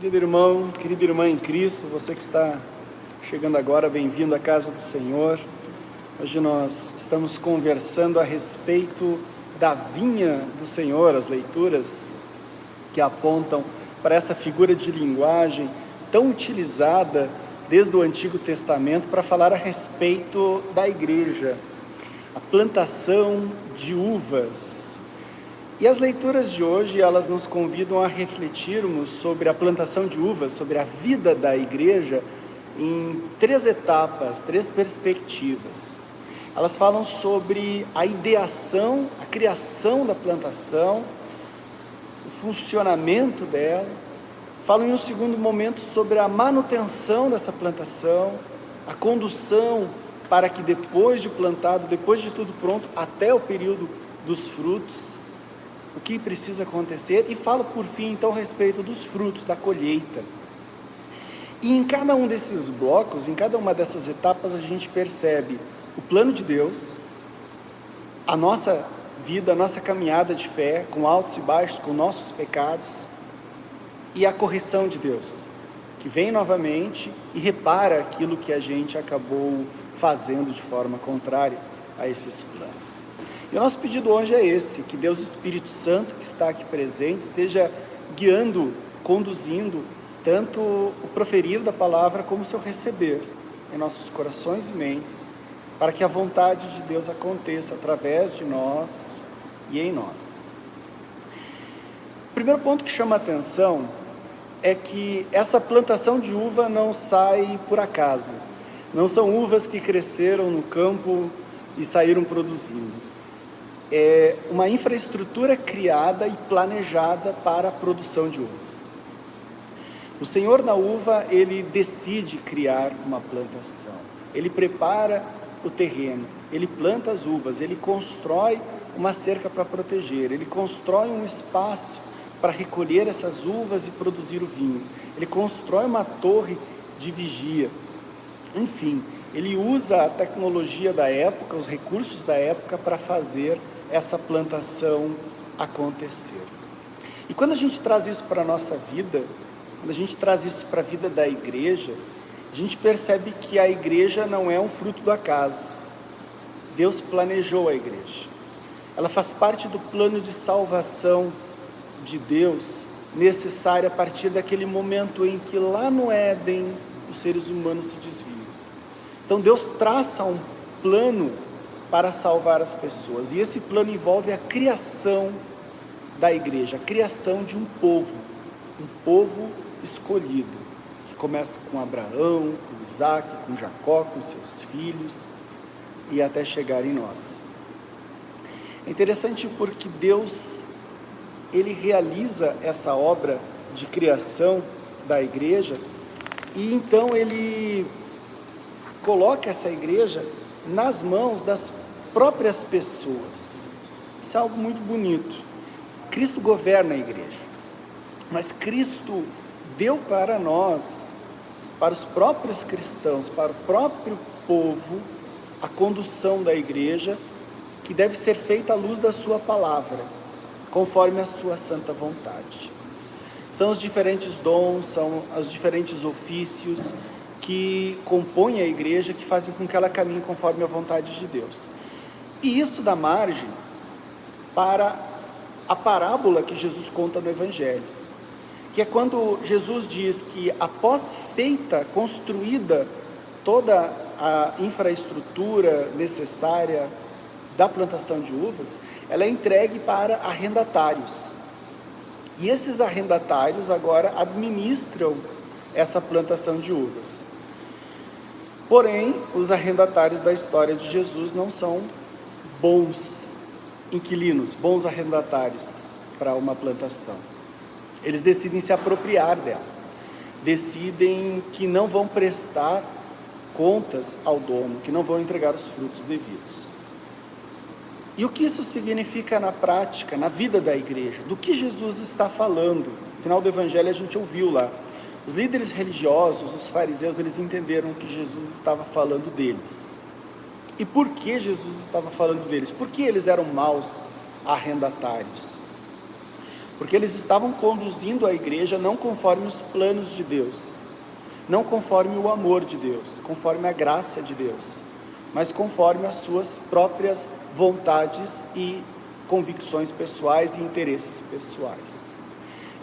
Querido irmão, querida irmã em Cristo, você que está chegando agora, bem-vindo à casa do Senhor. Hoje nós estamos conversando a respeito da vinha do Senhor, as leituras que apontam para essa figura de linguagem tão utilizada desde o Antigo Testamento para falar a respeito da igreja, a plantação de uvas. E as leituras de hoje, elas nos convidam a refletirmos sobre a plantação de uvas, sobre a vida da igreja, em três etapas, três perspectivas. Elas falam sobre a ideação, a criação da plantação, o funcionamento dela. Falam em um segundo momento sobre a manutenção dessa plantação, a condução para que depois de plantado, depois de tudo pronto, até o período dos frutos, o que precisa acontecer, e fala por fim então a respeito dos frutos, da colheita. E em cada um desses blocos, em cada uma dessas etapas, a gente percebe o plano de Deus, a nossa vida, a nossa caminhada de fé, com altos e baixos, com nossos pecados, e a correção de Deus, que vem novamente e repara aquilo que a gente acabou fazendo de forma contrária a esses planos. E o nosso pedido hoje é esse, que Deus Espírito Santo, que está aqui presente, esteja guiando, conduzindo, tanto o proferir da palavra como o seu receber em nossos corações e mentes, para que a vontade de Deus aconteça através de nós e em nós. O primeiro ponto que chama a atenção é que essa plantação de uva não sai por acaso. Não são uvas que cresceram no campo e saíram produzindo. É uma infraestrutura criada e planejada para a produção de uvas. O Senhor na uva, Ele decide criar uma plantação. Ele prepara o terreno, Ele planta as uvas, Ele constrói uma cerca para proteger, Ele constrói um espaço para recolher essas uvas e produzir o vinho. Ele constrói uma torre de vigia. Enfim, Ele usa a tecnologia da época, os recursos da época para fazer essa plantação acontecer. E quando a gente traz isso para a nossa vida, quando a gente traz isso para a vida da igreja, a gente percebe que a igreja não é um fruto do acaso. Deus planejou a igreja. Ela faz parte do plano de salvação de Deus, necessária a partir daquele momento em que lá no Éden os seres humanos se desviam. Então Deus traça um plano para salvar as pessoas, e esse plano envolve a criação da igreja, a criação de um povo escolhido, que começa com Abraão, com Isaac, com Jacó, com seus filhos, e até chegar em nós. É interessante porque Deus, Ele realiza essa obra de criação da igreja, e então Ele coloca essa igreja nas mãos das próprias pessoas. Isso é algo muito bonito. Cristo governa a igreja, mas Cristo deu para nós, para os próprios cristãos, para o próprio povo, a condução da igreja, que deve ser feita à luz da sua palavra, conforme a sua santa vontade. São os diferentes dons, são os diferentes ofícios que compõem a igreja, que fazem com que ela caminhe conforme a vontade de Deus. E isso dá margem para a parábola que Jesus conta no Evangelho, que é quando Jesus diz que após feita, construída toda a infraestrutura necessária da plantação de uvas, ela é entregue para arrendatários. E esses arrendatários agora administram essa plantação de uvas. Porém, os arrendatários da história de Jesus não são bons inquilinos, bons arrendatários para uma plantação. Eles decidem se apropriar dela, decidem que não vão prestar contas ao dono, que não vão entregar os frutos devidos. E o que isso significa na prática, na vida da igreja? Do que Jesus está falando? No final do Evangelho a gente ouviu lá. Os líderes religiosos, os fariseus, eles entenderam que Jesus estava falando deles. E por que Jesus estava falando deles? Porque eles eram maus arrendatários. porque eles estavam conduzindo a igreja não conforme os planos de Deus, não conforme o amor de Deus, conforme a graça de Deus, mas conforme as suas próprias vontades e convicções pessoais e interesses pessoais.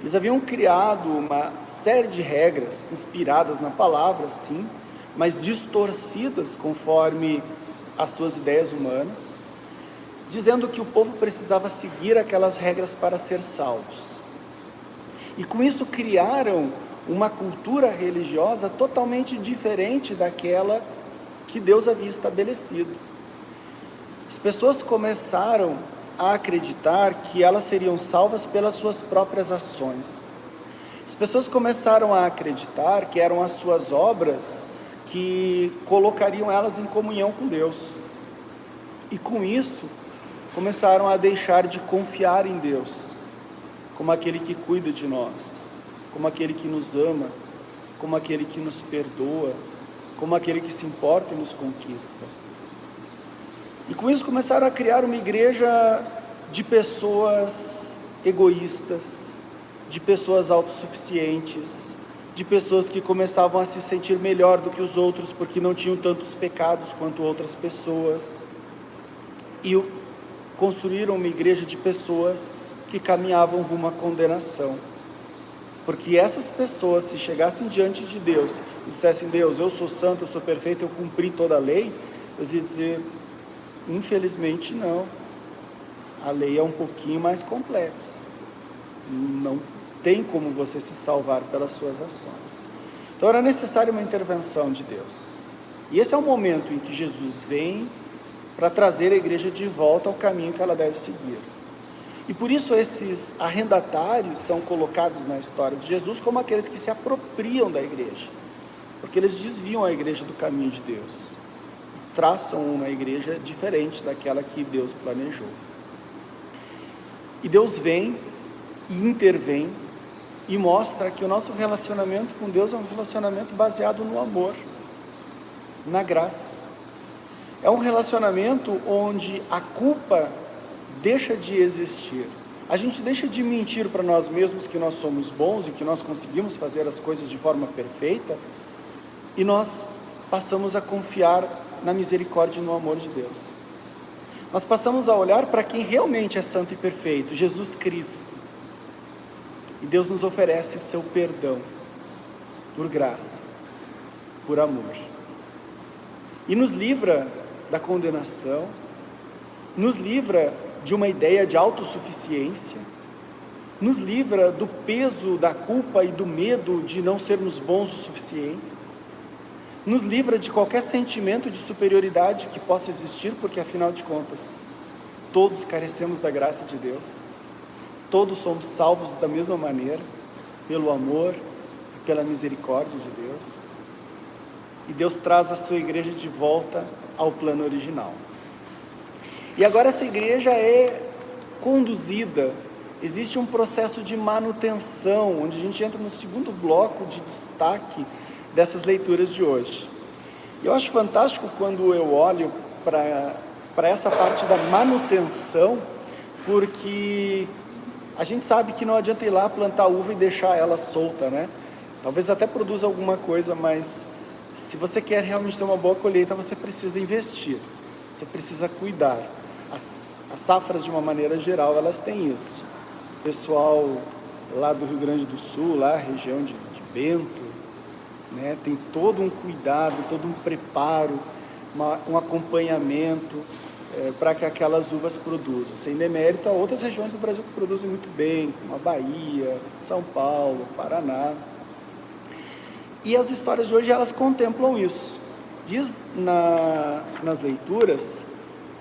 Eles haviam criado uma série de regras inspiradas na palavra, sim, mas distorcidas conforme as suas ideias humanas, dizendo que o povo precisava seguir aquelas regras para ser salvos. E com isso criaram uma cultura religiosa totalmente diferente daquela que Deus havia estabelecido. As pessoas começaram a acreditar que elas seriam salvas pelas suas próprias ações. As pessoas começaram a acreditar que eram as suas obras que colocariam elas em comunhão com Deus. E com isso, começaram a deixar de confiar em Deus, como aquele que cuida de nós, como aquele que nos ama, como aquele que nos perdoa, como aquele que se importa e nos conquista. E com isso começaram a criar uma igreja de pessoas egoístas, de pessoas autossuficientes, de pessoas que começavam a se sentir melhor do que os outros porque não tinham tantos pecados quanto outras pessoas. E construíram uma igreja de pessoas que caminhavam rumo à condenação. Porque essas pessoas, se chegassem diante de Deus e dissessem: Deus, eu sou santo, eu sou perfeito, eu cumpri toda a lei, Deus ia dizer: infelizmente não, a lei é um pouquinho mais complexa, não tem como você se salvar pelas suas ações. Então era necessária uma intervenção de Deus, e esse é o momento em que Jesus vem para trazer a igreja de volta ao caminho que ela deve seguir. E por isso esses arrendatários são colocados na história de Jesus como aqueles que se apropriam da igreja, porque eles desviam a igreja do caminho de Deus, traçam uma igreja diferente daquela que Deus planejou. E Deus vem e intervém e mostra que o nosso relacionamento com Deus é um relacionamento baseado no amor, na graça. É um relacionamento onde a culpa deixa de existir. A gente deixa de mentir para nós mesmos que nós somos bons e que nós conseguimos fazer as coisas de forma perfeita, e nós passamos a confiar na misericórdia e no amor de Deus. Nós passamos a olhar para quem realmente é santo e perfeito, Jesus Cristo. E Deus nos oferece o seu perdão, por graça, por amor. E nos livra da condenação, nos livra de uma ideia de autossuficiência, nos livra do peso da culpa e do medo de não sermos bons o suficientes, nos livra de qualquer sentimento de superioridade que possa existir, porque afinal de contas, todos carecemos da graça de Deus, todos somos salvos da mesma maneira, pelo amor e pela misericórdia de Deus. E Deus traz a sua igreja de volta ao plano original. E agora essa igreja é conduzida, existe um processo de manutenção, onde a gente entra no segundo bloco de destaque dessas leituras de hoje. Eu acho fantástico quando eu olho para essa parte da manutenção, porque a gente sabe que não adianta ir lá plantar uva e deixar ela solta, né? Talvez até produza alguma coisa, mas se você quer realmente ter uma boa colheita, você precisa investir, você precisa cuidar. As safras, de uma maneira geral, elas têm isso. O pessoal lá do Rio Grande do Sul, lá, região de Bento, né, tem todo um cuidado, todo um preparo, um acompanhamento para que aquelas uvas produzam. Sem demérito a outras regiões do Brasil que produzem muito bem, como a Bahia, São Paulo, Paraná. E as histórias de hoje, elas contemplam isso. Diz nas leituras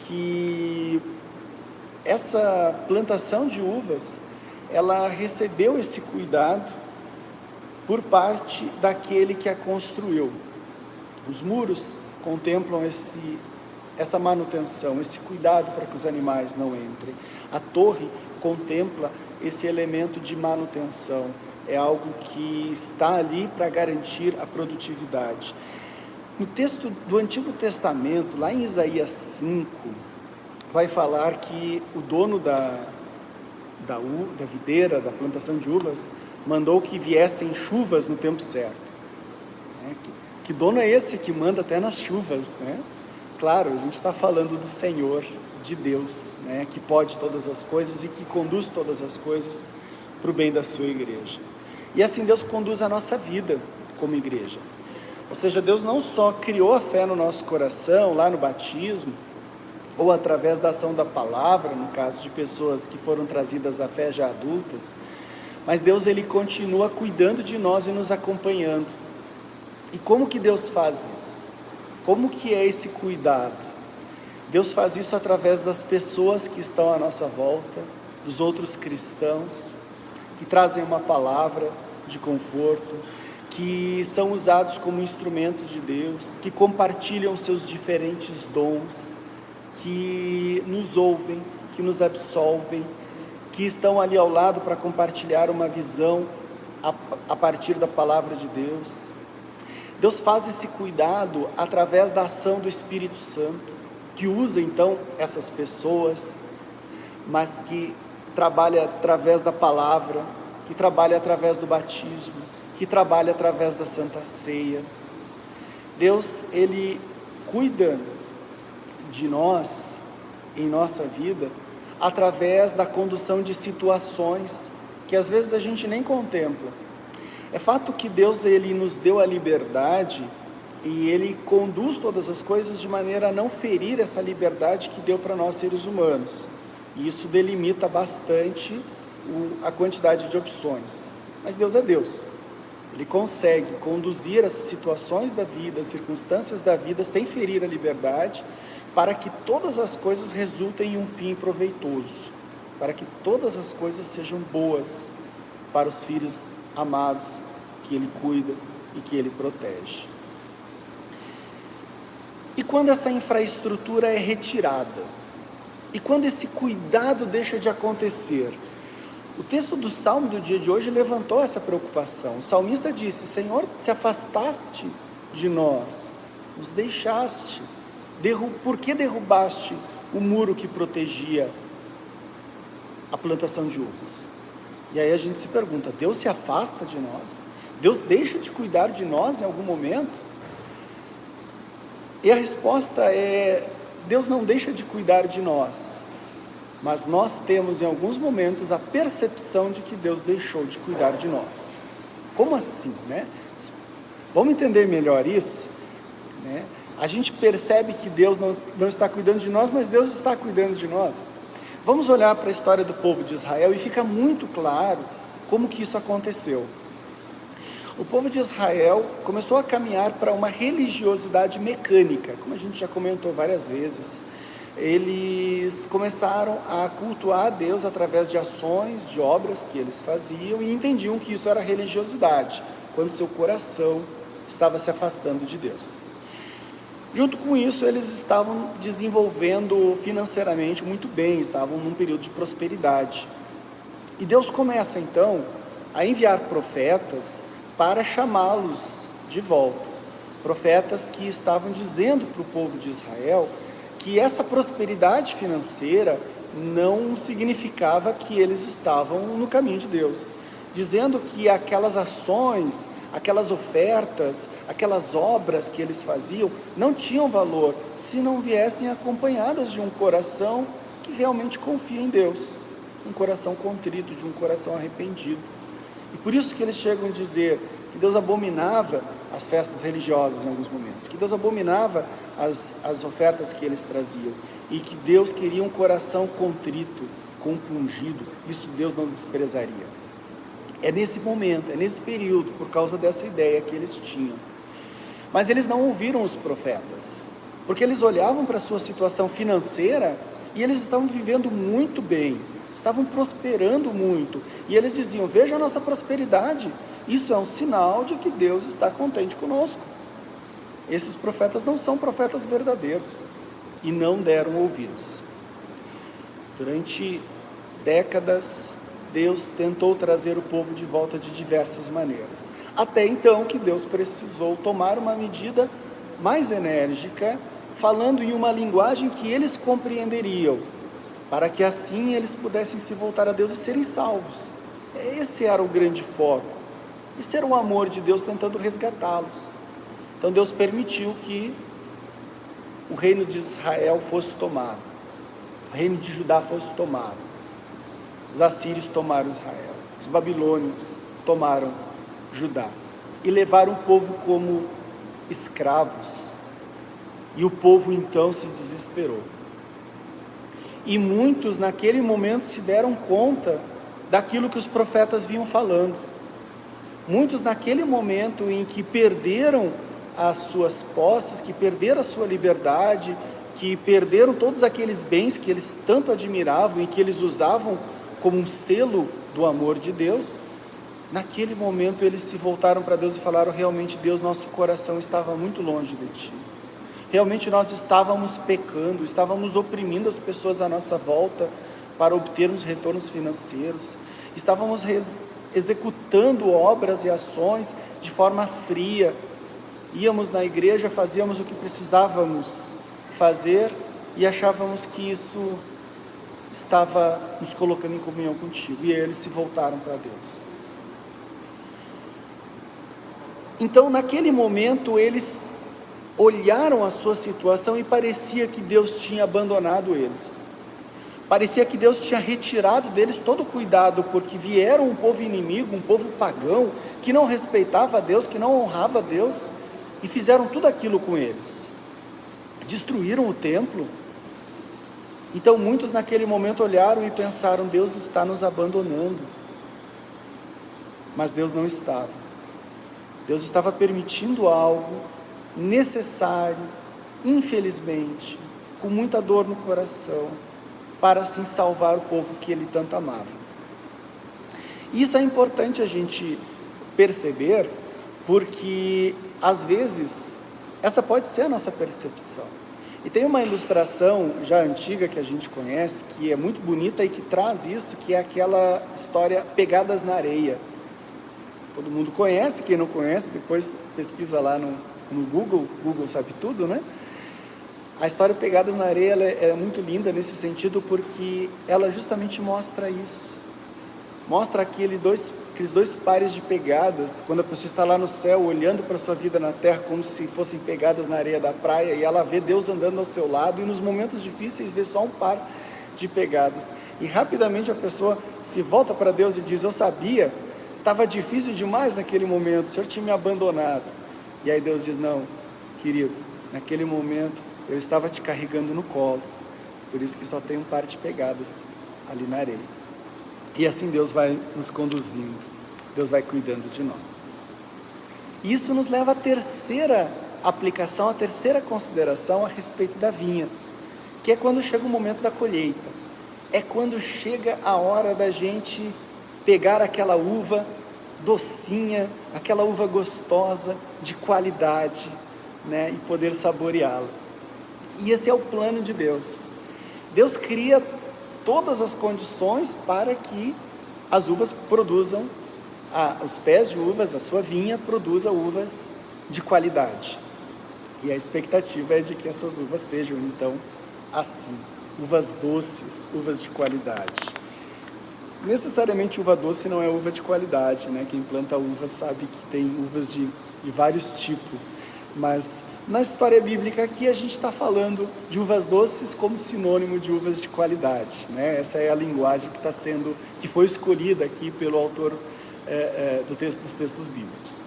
que essa plantação de uvas, ela recebeu esse cuidado por parte daquele que a construiu. Os muros contemplam essa manutenção, esse cuidado para que os animais não entrem. A torre contempla esse elemento de manutenção, é algo que está ali para garantir a produtividade. No texto do Antigo Testamento, lá em Isaías 5, vai falar que o dono da videira, da plantação de uvas, mandou que viessem chuvas no tempo certo. Que dono é esse que manda até nas chuvas, né? Claro, a gente está falando do Senhor, de Deus, né? Que pode todas as coisas e que conduz todas as coisas para o bem da sua igreja. E assim Deus conduz a nossa vida como igreja. Ou seja, Deus não só criou a fé no nosso coração, lá no batismo, ou através da ação da palavra, no caso de pessoas que foram trazidas à fé já adultas, mas Deus, Ele continua cuidando de nós e nos acompanhando. E como que Deus faz isso? Como que é esse cuidado? Deus faz isso através das pessoas que estão à nossa volta, dos outros cristãos, que trazem uma palavra de conforto, que são usados como instrumentos de Deus, que compartilham seus diferentes dons, que nos ouvem, que nos absolvem, que estão ali ao lado para compartilhar uma visão a partir da palavra de Deus. Deus faz esse cuidado através da ação do Espírito Santo, que usa então essas pessoas, mas que trabalha através da palavra, que trabalha através do batismo, que trabalha através da Santa Ceia. Deus, Ele cuida de nós, em nossa vida, através da condução de situações que às vezes a gente nem contempla. É fato que Deus, Ele nos deu a liberdade e Ele conduz todas as coisas de maneira a não ferir essa liberdade que deu para nós seres humanos. E isso delimita bastante a quantidade de opções. Mas Deus é Deus. Ele consegue conduzir as situações da vida, as circunstâncias da vida, sem ferir a liberdade, para que todas as coisas resultem em um fim proveitoso, para que todas as coisas sejam boas para os filhos amados que Ele cuida e que Ele protege. E quando essa infraestrutura é retirada? E quando esse cuidado deixa de acontecer? O texto do Salmo do dia de hoje levantou essa preocupação. O salmista disse: Senhor, se afastaste de nós, nos deixaste, por que derrubaste o muro que protegia a plantação de uvas? E aí a gente se pergunta, Deus se afasta de nós? Deus deixa de cuidar de nós em algum momento? E a resposta é, Deus não deixa de cuidar de nós, mas nós temos em alguns momentos a percepção de que Deus deixou de cuidar de nós. Como assim, né? Vamos entender melhor isso, né? A gente percebe que Deus não está cuidando de nós, mas Deus está cuidando de nós. Vamos olhar para a história do povo de Israel e fica muito claro como que isso aconteceu. O povo de Israel começou a caminhar para uma religiosidade mecânica, como a gente já comentou várias vezes. Eles começaram a cultuar a Deus através de ações, de obras que eles faziam e entendiam que isso era religiosidade, quando seu coração estava se afastando de Deus. Junto com isso, eles estavam desenvolvendo financeiramente muito bem, estavam num período de prosperidade. E Deus começa então a enviar profetas para chamá-los de volta. Profetas que estavam dizendo para o povo de Israel que essa prosperidade financeira não significava que eles estavam no caminho de Deus, dizendo que aquelas ações, aquelas ofertas, aquelas obras que eles faziam não tinham valor se não viessem acompanhadas de um coração que realmente confia em Deus, um coração contrito, de um coração arrependido. E por isso que eles chegam a dizer que Deus abominava as festas religiosas em alguns momentos, que Deus abominava as ofertas que eles traziam, e que Deus queria um coração contrito, compungido. Isso Deus não desprezaria. É nesse momento, é nesse período, por causa dessa ideia que eles tinham. Mas eles não ouviram os profetas, porque eles olhavam para a sua situação financeira e eles estavam vivendo muito bem, estavam prosperando muito, e eles diziam: veja a nossa prosperidade, isso é um sinal de que Deus está contente conosco. Esses profetas não são profetas verdadeiros, e não deram ouvidos. Durante décadas, Deus tentou trazer o povo de volta de diversas maneiras, até então que Deus precisou tomar uma medida mais enérgica, falando em uma linguagem que eles compreenderiam, para que assim eles pudessem se voltar a Deus e serem salvos. Esse era o grande foco. Esse era o amor de Deus tentando resgatá-los. Então Deus permitiu que o reino de Israel fosse tomado, o reino de Judá fosse tomado. Os assírios tomaram Israel, os babilônios tomaram Judá e levaram o povo como escravos. E o povo então se desesperou. E muitos naquele momento se deram conta daquilo que os profetas vinham falando. Muitos naquele momento em que perderam as suas posses, que perderam a sua liberdade, que perderam todos aqueles bens que eles tanto admiravam e que eles usavam como um selo do amor de Deus, naquele momento eles se voltaram para Deus e falaram: realmente, Deus, nosso coração estava muito longe de Ti. Realmente nós estávamos pecando, estávamos oprimindo as pessoas à nossa volta para obtermos retornos financeiros, estávamos executando obras e ações de forma fria, íamos na igreja, fazíamos o que precisávamos fazer e achávamos que isso estava nos colocando em comunhão contigo. E eles se voltaram para Deus. Então, naquele momento, eles olharam a sua situação e parecia que Deus tinha abandonado eles. Parecia que Deus tinha retirado deles todo o cuidado, porque vieram um povo inimigo, um povo pagão, que não respeitava a Deus, que não honrava a Deus, e fizeram tudo aquilo com eles. Destruíram o templo. Então muitos naquele momento olharam e pensaram: Deus está nos abandonando. Mas Deus não estava. Deus estava permitindo algo necessário, infelizmente, com muita dor no coração, para assim salvar o povo que Ele tanto amava. Isso é importante a gente perceber, porque às vezes essa pode ser a nossa percepção. E tem uma ilustração já antiga que a gente conhece, que é muito bonita e que traz isso, que é aquela história Pegadas na Areia. Todo mundo conhece, quem não conhece, depois pesquisa lá no Google, Google sabe tudo, né? A história Pegadas na Areia ela é muito linda nesse sentido, porque ela justamente mostra isso. Mostra aqueles dois pares de pegadas, quando a pessoa está lá no céu, olhando para a sua vida na terra, como se fossem pegadas na areia da praia, e ela vê Deus andando ao seu lado, e nos momentos difíceis vê só um par de pegadas. E rapidamente a pessoa se volta para Deus e diz: eu sabia, estava difícil demais naquele momento, o Senhor tinha me abandonado. E aí Deus diz: não, querido, naquele momento eu estava te carregando no colo, por isso que só tem um par de pegadas ali na areia. E assim Deus vai nos conduzindo, Deus vai cuidando de nós. Isso nos leva à terceira aplicação, à terceira consideração a respeito da vinha, que é quando chega o momento da colheita. É quando chega a hora da gente pegar aquela uva docinha, aquela uva gostosa, de qualidade, né, e poder saboreá-la. E esse é o plano de Deus. Deus cria todas as condições para que as uvas produzam, os pés de uvas, a sua vinha produza uvas de qualidade. E a expectativa é de que essas uvas sejam então assim, uvas doces, uvas de qualidade. Necessariamente uva doce não é uva de qualidade, né? Quem planta uva sabe que tem uvas de vários tipos, mas na história bíblica aqui a gente está falando de uvas doces como sinônimo de uvas de qualidade, né? Essa é a linguagem que foi escolhida aqui pelo autor dos textos bíblicos.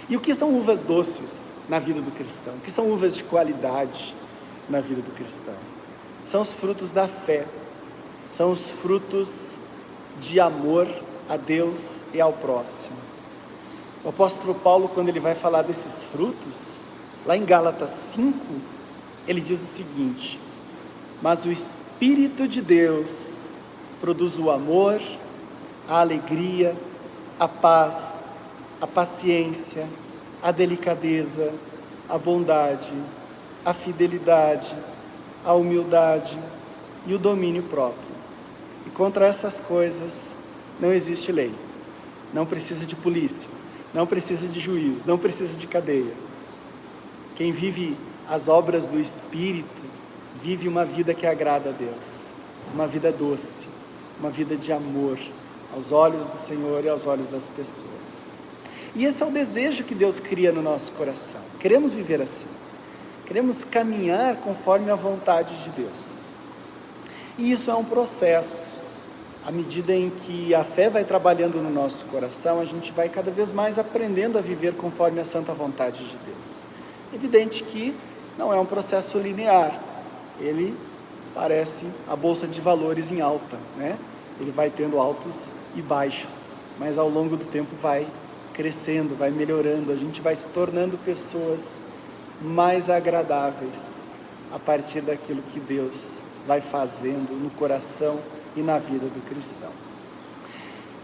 E o que são uvas doces na vida do cristão? O que são uvas de qualidade na vida do cristão? São os frutos da fé, são os frutos de amor a Deus e ao próximo. O apóstolo Paulo, quando ele vai falar desses frutos, lá em Gálatas 5, ele diz o seguinte: mas o Espírito de Deus produz o amor, a alegria, a paz, a paciência, a delicadeza, a bondade, a fidelidade, a humildade e o domínio próprio. E contra essas coisas não existe lei, não precisa de polícia, não precisa de juiz, não precisa de cadeia. Quem vive as obras do Espírito, vive uma vida que agrada a Deus. uma vida doce, uma vida de amor aos olhos do Senhor e aos olhos das pessoas. E esse é o desejo que Deus cria no nosso coração. Queremos viver assim. Queremos caminhar conforme a vontade de Deus. E isso é um processo. À medida em que a fé vai trabalhando no nosso coração, a gente vai cada vez mais aprendendo a viver conforme a santa vontade de Deus. Evidente que não é um processo linear. Ele parece a bolsa de valores em alta, né? Ele vai tendo altos e baixos, mas ao longo do tempo vai crescendo, vai melhorando, a gente vai se tornando pessoas mais agradáveis a partir daquilo que Deus vai fazendo no coração e na vida do cristão.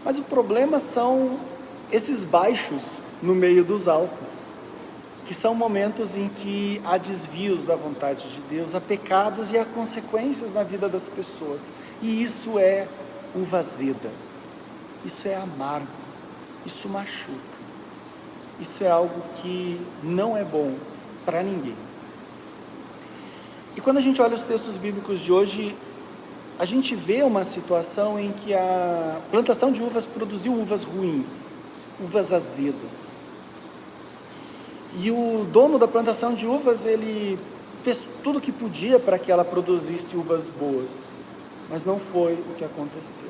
Mas o problema são esses baixos no meio dos altos, que são momentos em que há desvios da vontade de Deus, há pecados e há consequências na vida das pessoas, e isso é uva azeda, isso é amargo, isso machuca, isso é algo que não é bom para ninguém. E quando a gente olha os textos bíblicos de hoje, a gente vê uma situação em que a plantação de uvas produziu uvas ruins, uvas azedas. E o dono da plantação de uvas, ele fez tudo o que podia para que ela produzisse uvas boas, mas não foi o que aconteceu.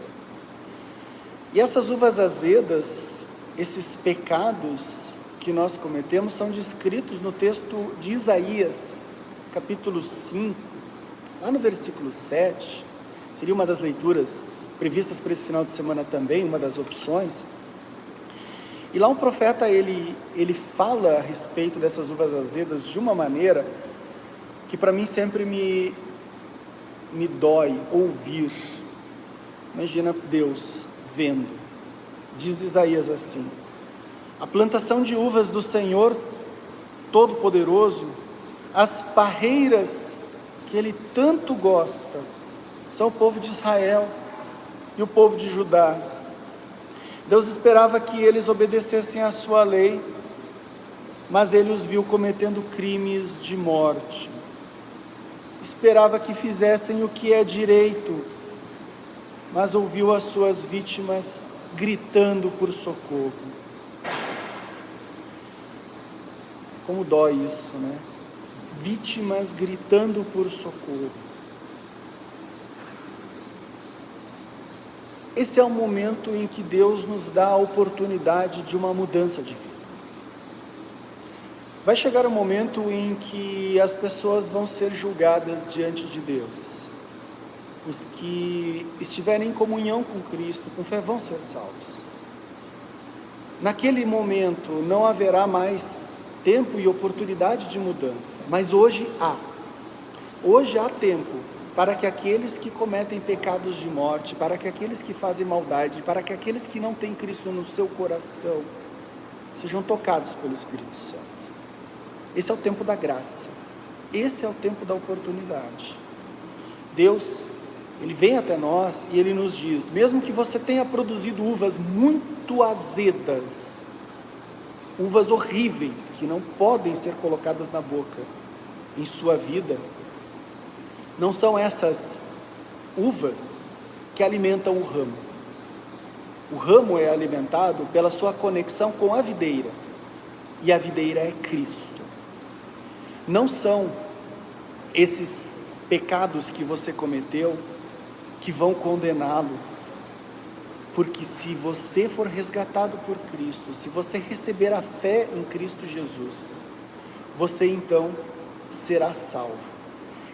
E essas uvas azedas, esses pecados que nós cometemos, são descritos no texto de Isaías, capítulo 5, lá no versículo 7, seria uma das leituras previstas para esse final de semana também, uma das opções. E lá o profeta, ele fala a respeito dessas uvas azedas de uma maneira que para mim sempre me dói ouvir. Imagina Deus vendo. Diz Isaías assim: a plantação de uvas do Senhor Todo-Poderoso, as parreiras que Ele tanto gosta, são o povo de Israel e o povo de Judá. Deus esperava que eles obedecessem à sua lei, mas Ele os viu cometendo crimes de morte. Esperava que fizessem o que é direito, mas ouviu as suas vítimas gritando por socorro. Como dói isso, né? Vítimas gritando por socorro. Esse é o momento em que Deus nos dá a oportunidade de uma mudança de vida. Vai chegar um momento em que as pessoas vão ser julgadas diante de Deus. Os que estiverem em comunhão com Cristo, com fé, vão ser salvos. Naquele momento não haverá mais tempo e oportunidade de mudança, mas hoje há. Hoje há tempo para que aqueles que cometem pecados de morte, para que aqueles que fazem maldade, para que aqueles que não têm Cristo no seu coração, sejam tocados pelo Espírito Santo. Esse é o tempo da graça, esse é o tempo da oportunidade. Deus, Ele vem até nós e Ele nos diz: mesmo que você tenha produzido uvas muito azedas, uvas horríveis, que não podem ser colocadas na boca em sua vida, não são essas uvas que alimentam o ramo. O ramo é alimentado pela sua conexão com a videira, e a videira é Cristo. Não são esses pecados que você cometeu que vão condená-lo, porque se você for resgatado por Cristo, se você receber a fé em Cristo Jesus, você então será salvo.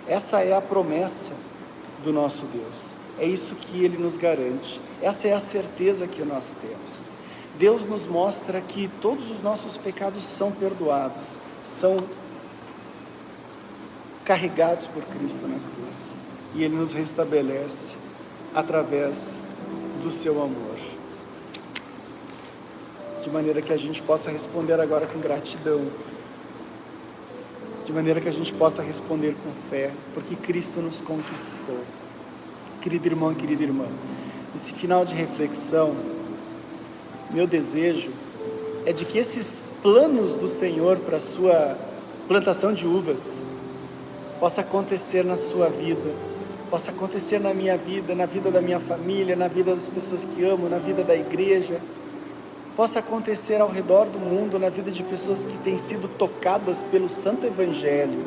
Essa é a promessa do nosso Deus, é isso que Ele nos garante, essa é a certeza que nós temos. Deus nos mostra que todos os nossos pecados são perdoados, são carregados por Cristo na cruz, e Ele nos restabelece através do seu amor, de maneira que a gente possa responder agora com gratidão, de maneira que a gente possa responder com fé, porque Cristo nos conquistou. Querido irmão, querida irmã, nesse final de reflexão, meu desejo é de que esses planos do Senhor para a sua plantação de uvas possa acontecer na sua vida, possa acontecer na minha vida, na vida da minha família, na vida das pessoas que amo, na vida da igreja, possa acontecer ao redor do mundo, na vida de pessoas que têm sido tocadas pelo Santo Evangelho,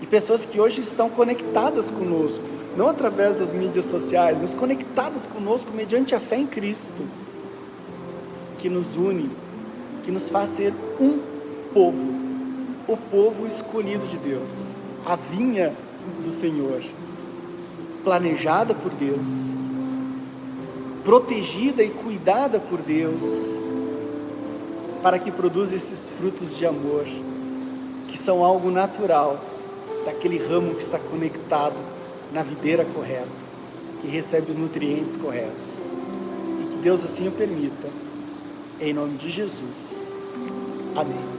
e pessoas que hoje estão conectadas conosco, não através das mídias sociais, mas conectadas conosco mediante a fé em Cristo, que nos une, que nos faz ser um povo, o povo escolhido de Deus, a vinha do Senhor, planejada por Deus, protegida e cuidada por Deus, para que produza esses frutos de amor, que são algo natural daquele ramo que está conectado na videira correta, que recebe os nutrientes corretos, e que Deus assim o permita, em nome de Jesus, amém.